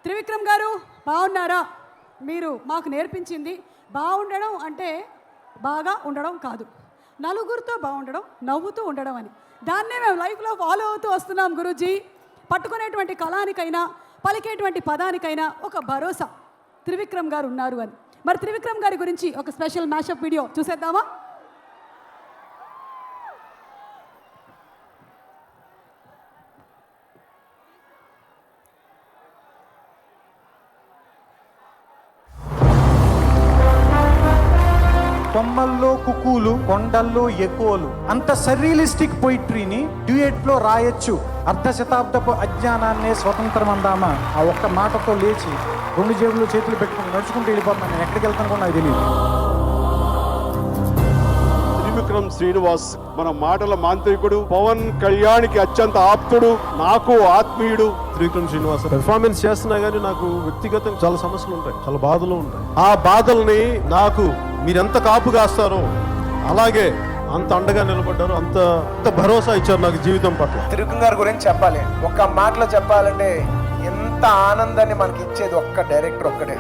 త్రివిక్రమ్ గారు బాగున్నారా? మీరు మాకు నేర్పించింది బాగుండడం అంటే బాగా ఉండడం కాదు, నలుగురితో బాగుండడం, నవ్వుతూ ఉండడం అని. దాన్నే మేము లైఫ్లో ఫాలో అవుతూ వస్తున్నాం గురూజీ. పట్టుకునేటువంటి కళానికైనా పలికేటువంటి పదానికైనా ఒక భరోసా త్రివిక్రమ్ గారు ఉన్నారు అని. మరి త్రివిక్రమ్ గారి గురించి ఒక స్పెషల్ మ్యాషప్ వీడియో చూసేద్దామా? కొమ్మల్లో కుక్కూలు, కొండల్లో ఎక్కువలు, అంత సర్రియలిస్టిక్ పొయిట్రీని డ్యూయెట్లో రాయొచ్చు. అర్ధ శతాబ్దపు అజ్ఞానాన్నే స్వతంత్రం అందామా. ఆ ఒక్క మాటతో లేచి 2 జేబుల్లో చేతులు పెట్టుకుని నడుచుకుంటూ వెళ్ళిపోతున్నాను. నేను ఎక్కడికి వెళ్తాను కూడా నాకు తెలియదు. త్రివిక్రమ్ శ్రీనివాస్ మన మాటల మాంత్రికుడు, పవన్ కళ్యాణ్కి అత్యంత ఆప్తుడు, నాకు ఆత్మీయుడు. త్రివిక్రమ్ శ్రీనివాస్ పెర్ఫార్మెన్స్ చేస్తున్నా కానీ నాకు వ్యక్తిగతంగా చాలా సమస్యలు ఉంటాయి, చాలా బాధలు ఉంటాయి. ఆ బాధల్ని నాకు మీరెంత కాపు కాస్తారో అలాగే అంత అండగా నిలబడ్డారు, అంత భరోసా ఇచ్చారు నాకు జీవితం పట్ల. త్రివిక్రమ్ గారి గురించి చెప్పాలి, ఒక్క మాటలో చెప్పాలంటే ఎంత ఆనందాన్ని మనకి ఇచ్చేది ఒక్క డైరెక్టర్ ఒక్కడే.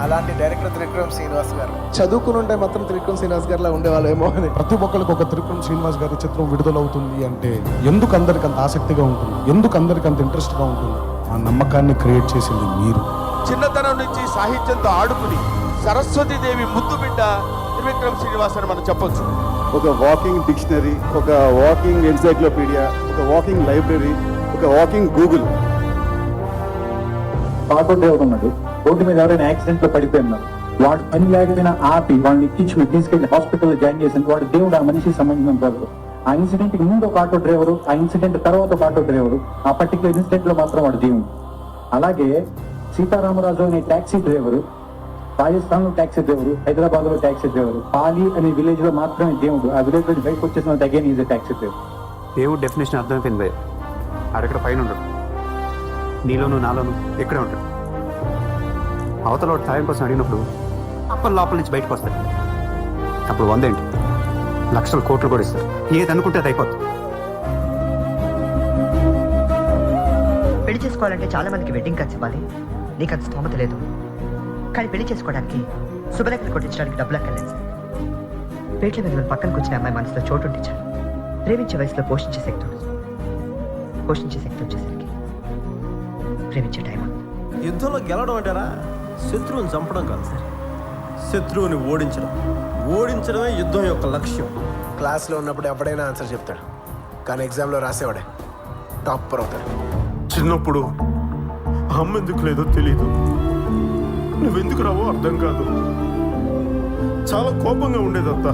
అలాంటి డైరెక్టర్ త్రివిక్రమ్ శ్రీనివాస్ గారు. చదువుకుని ఉంటే మాత్రం త్రివిక్రమ్ శ్రీనివాస్ గారిలా ఉండేవాళ్ళు ఏమో అని. ప్రతి ఒక్కరికి ఒక త్రివిక్రమ్ శ్రీనివాస్ గారి చిత్రం విడుదలవుతుంది అంటే ఎందుకు అందరికి అంత ఆసక్తిగా ఉంటుంది, ఎందుకు అందరికి అంత ఇంట్రెస్ట్గా ఉంటుంది? ఆ నమ్మకాన్ని క్రియేట్ చేసింది మీరు. చిన్నతనం నుంచి సాహిత్యంతో ఆడుకుని సరస్వతీదేవి ముద్దు బిడ్డ త్రివిక్రమ్ శ్రీనివాస్ అని మనం చెప్పొచ్చు. ఒక వాకింగ్ డిక్షనరీ, ఒక వాకింగ్ ఎన్సైక్లోపీడియా, ఒక వాకింగ్ లైబ్రరీ, ఒక వాకింగ్ గూగుల్. ఆటో డ్రైవర్ ఉన్నాడు, రోడ్డు మీద ఎవరైనా యాక్సిడెంట్ లో పడిపోయినారు, వాడు పని లేకపోయినా ఆపి వాడిని ఎక్కించి తీసుకెళ్లి హాస్పిటల్లో జాయిన్ చేసిన వాడు దేవుడు ఆ మనిషికి సంబంధించిన వాడు. ఆ ఇన్సిడెంట్ కి ముందు ఒక ఆటో డ్రైవరు, ఆ ఇన్సిడెంట్ తర్వాత ఒక ఆటో డ్రైవరు, ఆ పర్టికులర్ ఇన్సిడెంట్ లో మాత్రం వాడు దేవుడు. అలాగే సీతారామరాజు అనే ట్యాక్సీ డ్రైవరు, రాజస్థాన్ లో ట్యాక్సీ డ్రైవరు, హైదరాబాద్ లో ట్యాక్సీ డ్రైవరు, పాలి అనే విలేజ్ లో మాత్రమే దేవుడు. ఆ విలేజ్ లో బయటకు వచ్చేసిన అగైన్ ఈజ్ ట్యాక్సీ డ్రైవర్. దేవుడు డెఫినేషన్ అర్థమైపోయింది భయ్య. ఆడెక్కడ పైన ఉండడు, నీలోను నాలోను ఎక్కడే ఉంటాడు. అవతల వాడు సాయం కోసం అడిగినప్పుడు అప్పల లోపల నుంచి బయటకు వస్తాడు. అప్పుడు 100 ఏంటి, లక్షల కోట్లు కూడా ఇస్తారు. ఏది అనుకుంటే అది అయిపోతుంది. పెళ్లి చేసుకోవాలంటే చాలా మందికి వెడ్డింగ్ కార్డ్స్ ఇవ్వాలి, నీకు అంత స్తోమత లేదు. కానీ పెళ్లి చేసుకోవడానికి శుభలేఖలు కొట్టించడానికి డబ్బులు అక్కర్లేదు సార్. పేట్ల మీద పక్కన కూర్చున్న అమ్మాయి మనసులో చోటు ఉంటించాలి. ప్రేమించే వయసులో పోషించే శక్తి ఉండదు. పోషించే శక్తి వచ్చేసరికి ప్రేమించే టైం. యుద్ధంలో గెలవడం అంటారా, శత్రువుని చంపడం కాదు సార్, శత్రువుని ఓడించడం. ఓడించడమే యుద్ధం యొక్క లక్ష్యం. క్లాస్లో ఉన్నప్పుడు ఎప్పుడైనా ఆన్సర్ చెప్తాడు, కానీ ఎగ్జామ్లో రాసేవాడే టాపర్ అవుతాడు. చిన్నప్పుడు అమ్మ ఎందుకు లేదో తెలియదు, నువ్వెందుకు రావో అర్థం కాదు. చాలా కోపంగా ఉండేదంతా.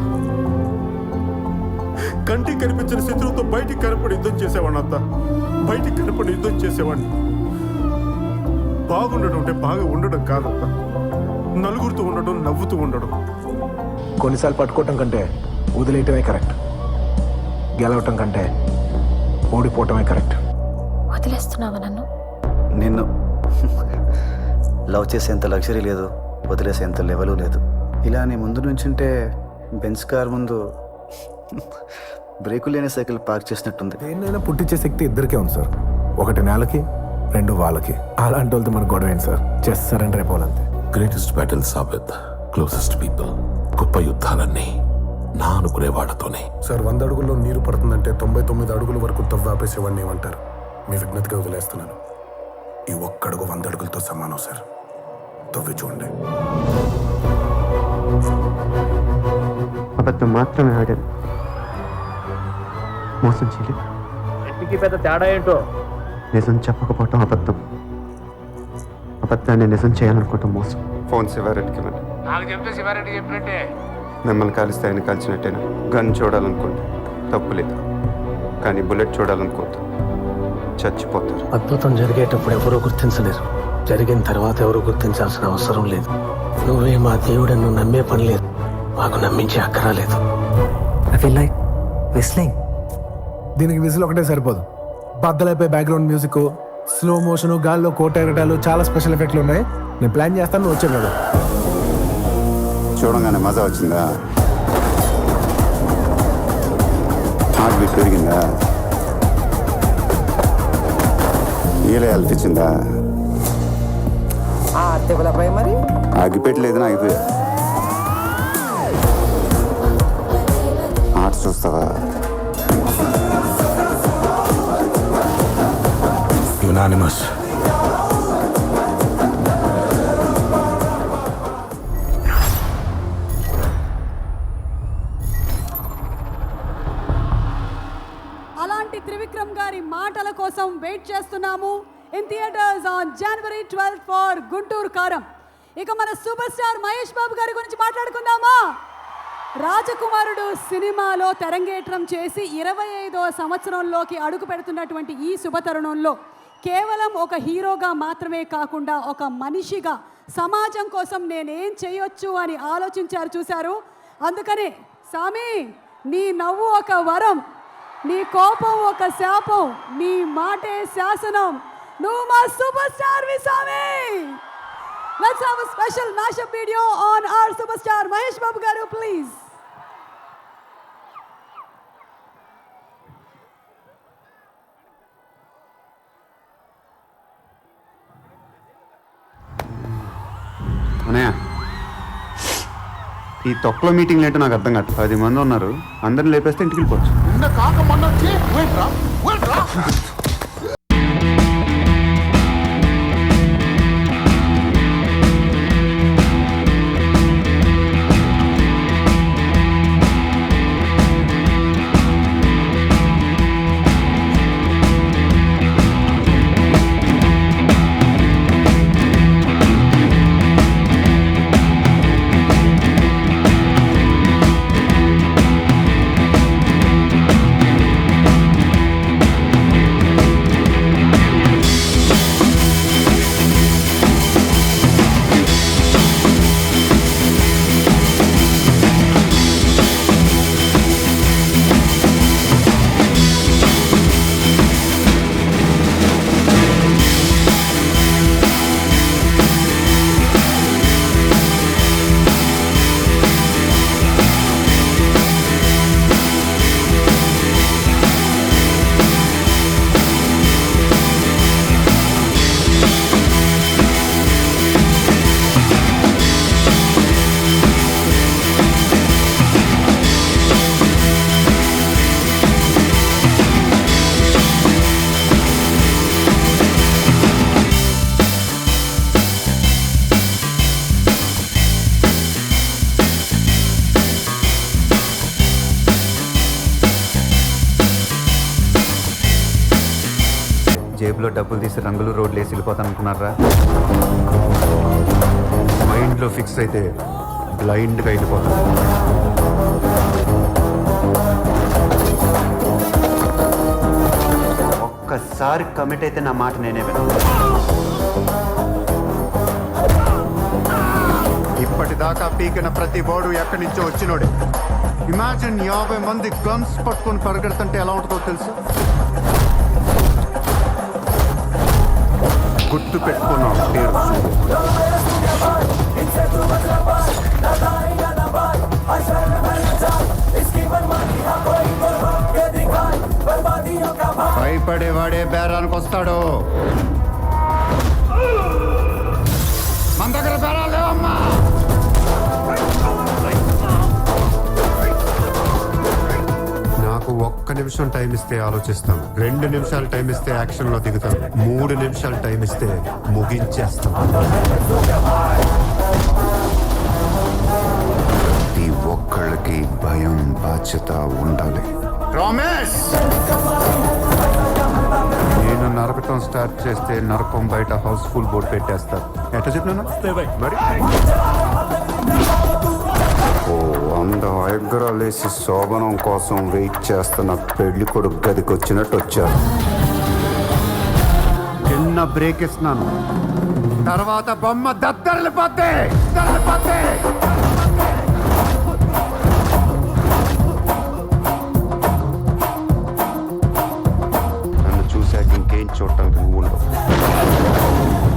కంటికి కనిపించిన శత్రువుతో బయటికి కనపడి యుద్ధం చేసేవాడిని. అంతా బయటికి కనపడి యుద్ధం చేసేవాడిని. బాగుండడం అంటే బాగా ఉండడం కాదంతా, నలుగురితో ఉండడం, నవ్వుతూ ఉండడం. కొన్నిసార్లు పట్టుకోవటం కంటే వదిలేయటమే కరెక్ట్, గెలవటం కంటే ఓడిపోవటమే కరెక్ట్. వదిలేస్తున్నావా నన్ను? నిన్ను లవ్ చేసేంత లగ్జరీ లేదు, వదిలేసేంత లెవెలు లేదు. ఇలా నీ ముందు నుంచుంటే బెంచ్ కార్ ముందు బ్రేకు లేని సైకిల్ పార్క్ చేసినట్టుంది. దేన్నైనా పుట్టించే శక్తి ఇద్దరికే ఉంది సార్, ఒకటి నేలకి, 2 వాళ్ళకి. అలాంటి వాళ్ళతో మనకు గొడవ ఏంటి సార్? జస్ట్ సరెండర్ అయిపోవాలంతే. Greatest battles are with closest people. గొప్ప యుద్ధాలన్నీ నా అనుకునే వాళ్ళతోనే. సార్ 100 అడుగుల్లో నీరు పడుతుందంటే 99 అడుగుల వరకు తవ్వాపేసేవాడిని ఏమంటారు? మీ విజ్ఞతగా వదిలేస్తున్నాను. ఈ ఒక్కడుగు 100 అడుగులతో సమానం సార్. తవ్వి చూడండి. అబద్ధం మాత్రమే ఆడాను, మోసం చేయలేదు. ఇంటికి పెద్ద తేడా ఏంటో. నిజం చెప్పకపోవటం అబద్ధం, అబద్ధాన్ని నిజం చేయాలనుకోవటం మోసం. ఫోన్ శివారెడ్డికి ఇవ్వండి. నాకు చెప్తే శివారెడ్డి చెప్పినట్టే. మిమ్మల్ని కాలిస్తే ఆయన కాల్చినట్టేనా? గన్ చూడాలనుకోండి, తప్పు లేదు. కానీ బుల్లెట్ చూడాలనుకోవద్దు, చచ్చిపోతారు. అద్భుతం జరిగేటప్పుడు ఎవరూ గుర్తించలేరు, జరిగిన తర్వాత ఎవరూ గుర్తించాల్సిన అవసరం లేదు. నువ్వే మా దేవుడని నువ్వు నమ్మే పని లేదు, మాకు నమ్మించే అక్కరా లేదు. I feel like whistling. దీనికి విజిల్ ఒకటే సరిపోదు, బద్దలైపోయి బ్యాక్గ్రౌండ్ మ్యూజిక్, స్లో మోషన్, గాల్లో కోట ఎగటాలు, చాలా స్పెషల్ ఎఫెక్ట్లు ఉన్నాయి. నేను ప్లాన్ చేస్తాను, నువ్వు వచ్చాను కదా. చూడంగానే మజా వచ్చిందా? హార్ట్ బీట్ పెరిగిందా? ఈలే అనిపించిందా? తెగులపై మరి ఆగిపెట్టలేదని ఆగిపోయా. ఆర్ట్స్ చూస్తావా? యునానిమస్. అలాంటి త్రివిక్రమ్ గారి మాటల కోసం వెయిట్ చేస్తున్నాము in theatres on January 12th for Guntur కారం. ఇక మన సూపర్ స్టార్ మహేష్ బాబు గారి గురించి మాట్లాడుకుందామా? రాజకుమారుడు సినిమాలో తెరంగేట్రం చేసి 25వ సంవత్సరంలోకి అడుగు పెడుతున్నటువంటి ఈ శుభతరుణంలో కేవలం ఒక హీరోగా మాత్రమే కాకుండా ఒక మనిషిగా సమాజం కోసం నేనేం చేయొచ్చు అని ఆలోచించారు, చూశారు. అందుకనే సామి, నీ నవ్వు ఒక వరం, నీ కోపం ఒక శాపం, నీ మాటే శాసనం, నువ్వు మా సూపర్ స్టార్ విసామి. Let's have a special mashup video on our super star Mahesh Babu గారు ప్లీజ్. అన్నయ్య, ఈ తొక్కలో మీటింగ్లు ఏంటో నాకు అర్థం కాదు. 10 మంది ఉన్నారు, అందరిని లేపేస్తే ఇంటికి వెళ్ళిపోవచ్చు. నిన్న కాక మొన్న వచ్చి వెయిట్రా వెయిట్రా. జేబులో డబ్బులు తీసి రంగులు రోడ్లు వేసి వెళ్ళిపోతాను అనుకున్నారా? మైండ్లో ఫిక్స్ అయితే బ్లైండ్గా వెళ్ళిపోతాను. ఒక్కసారి కమిట్ అయితే నా మాట నేనే విన్నాను. ఇప్పటిదాకా పీకిన ప్రతి బోర్డు ఎక్కడి నుంచో వచ్చినోడే. ఇమాజిన్ 50 మంది గన్స్ పట్టుకొని పరిగెడుతుంటే ఎలా ఉంటుందో తెలుసు? గుర్తు పెట్టుకున్నాం పేరు. భయపడేవాడే బేరానికి వస్తాడు. మన దగ్గర బేరాలు లేవమ్మా. నాకు 1 నిమిషం టైం ఇస్తే ఆలోచిస్తాను, 2 నిమిషాలు టైం ఇస్తే యాక్షన్ లో దిగుతాను, 3 నిమిషాలు టైం ఇస్తే ముగించేస్తాను. ప్రతి ఒక్కళ్ళకి భయం, బాధ్యత ఉండాలి. ప్రామిస్. నేను నరకటం స్టార్ట్ చేస్తే నరకం బయట హౌస్ఫుల్ బోర్డు పెట్టేస్తారు. ఎట్లా చెప్పినా మరి 100 ఎగ్గరాలేసి శోభనం కోసం వెయిట్ చేస్తున్న పెళ్లి కొడుకు గదికి వచ్చినట్టు వచ్చారు. చిన్న బ్రేక్ ఇస్తున్నాను, తర్వాత బొమ్మ దద్దరిల్లిపోతే. నన్ను చూశాక ఇంకేం చూడటానికి నువ్వు ఉండవు.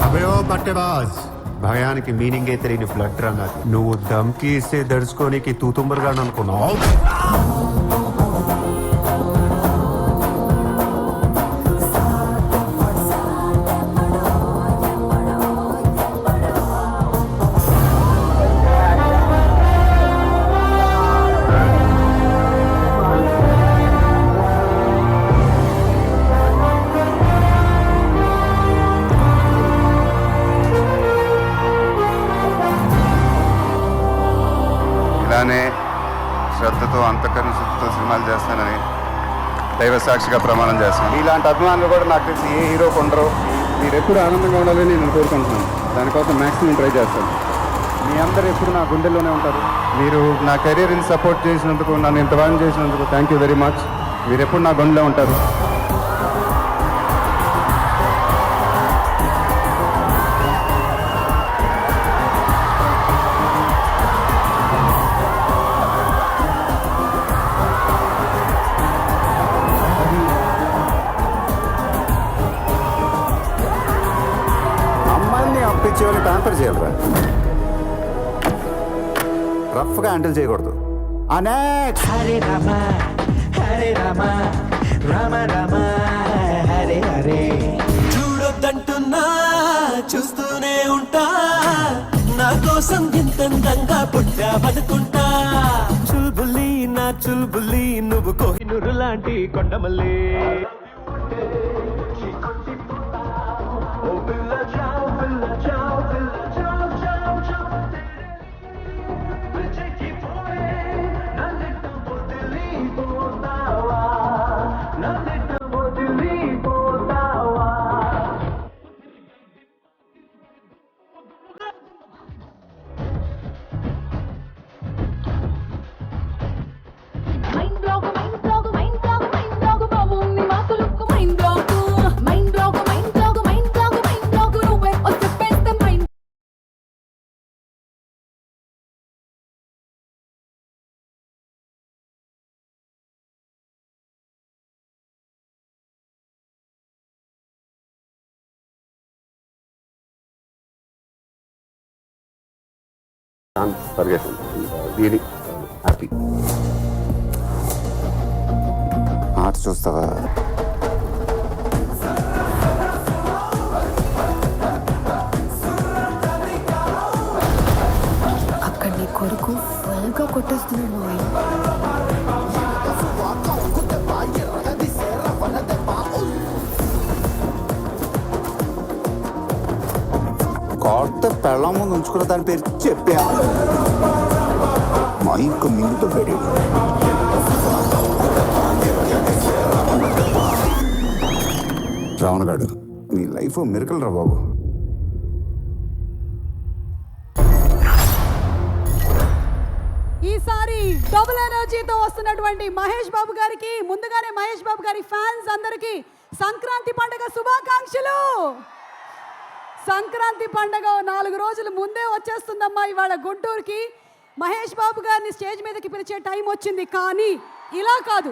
అభయో బట్టెబాజ్, భయానికి మీనింగే తెలియని బ్లడ్ రా నాది. నువ్వు దమ్కి ఇస్తే దడుచుకోనికి తూతుంబరుగా అనుకున్నావు. ప్రేమతో అంతఃకరణ శుద్ధితో సినిమాలు చేస్తానని దైవ సాక్షిగా ప్రమాణం చేస్తాను. ఇలాంటి అభిమానులు కూడా నాకు తెలిసి ఏ హీరోకు ఉండరు. మీరు ఎప్పుడు ఆనందంగా ఉండాలని నేను కోరుకుంటున్నాను. దానికోసం మ్యాక్సిమం ట్రై చేస్తాను. మీ అందరూ ఎప్పుడు నా గుండెల్లోనే ఉంటారు. మీరు నా కెరీర్ని సపోర్ట్ చేసినందుకు, నన్ను ఇంత బాగా చేసినందుకు థ్యాంక్ యూ వెరీ మచ్. మీరు ఎప్పుడు నా గుండెలో ఉంటారు. అమ్మాయిని అప్పించేవాళ్ళు ట్రాన్స్ఫర్ చేయాలరా, రఫ్గా హ్యాండిల్ చేయకూడదు. హరే రామ హరే రామ రామ రామ హరే హరే. చూడొద్దంటున్నా చూస్తూనే ఉంటా, నా కోసం ఇంతందంగా పుట్టావనుకుంటా. చుల్బుల్లి నా చుల్బుల్లి, నువ్వు కోహినూరు లాంటి కొండమల్లి. Really happy. ఆట చూస్తావా? అక్కడ నీ కొడుకు ఫుల్గా కొట్టేస్తున్నాడు. కొత్త పెళ్ళం ముందు ఉంచుకున్న దాని పేరు చెప్పా. మైక్ మింగుతో పెరి రావణ గాడు, నీ లైఫ్ మిరకల్ రా బాబు. ఈసారి డబుల్ ఎనర్జీతో వస్తున్నటువంటి మహేష్ బాబు గారికి ముందుగానే మహేష్ బాబు గారి ఫ్యాన్స్ అందరికీ సంక్రాంతి పండుగ శుభాకాంక్షలు. సంక్రాంతి పండుగ 4 రోజులు ముందే వచ్చేస్తుందమ్మా ఇవాళ గుంటూరుకి. మహేష్ బాబు గారిని స్టేజ్ మీదకి పిలిచే టైం వచ్చింది, కానీ ఇలా కాదు.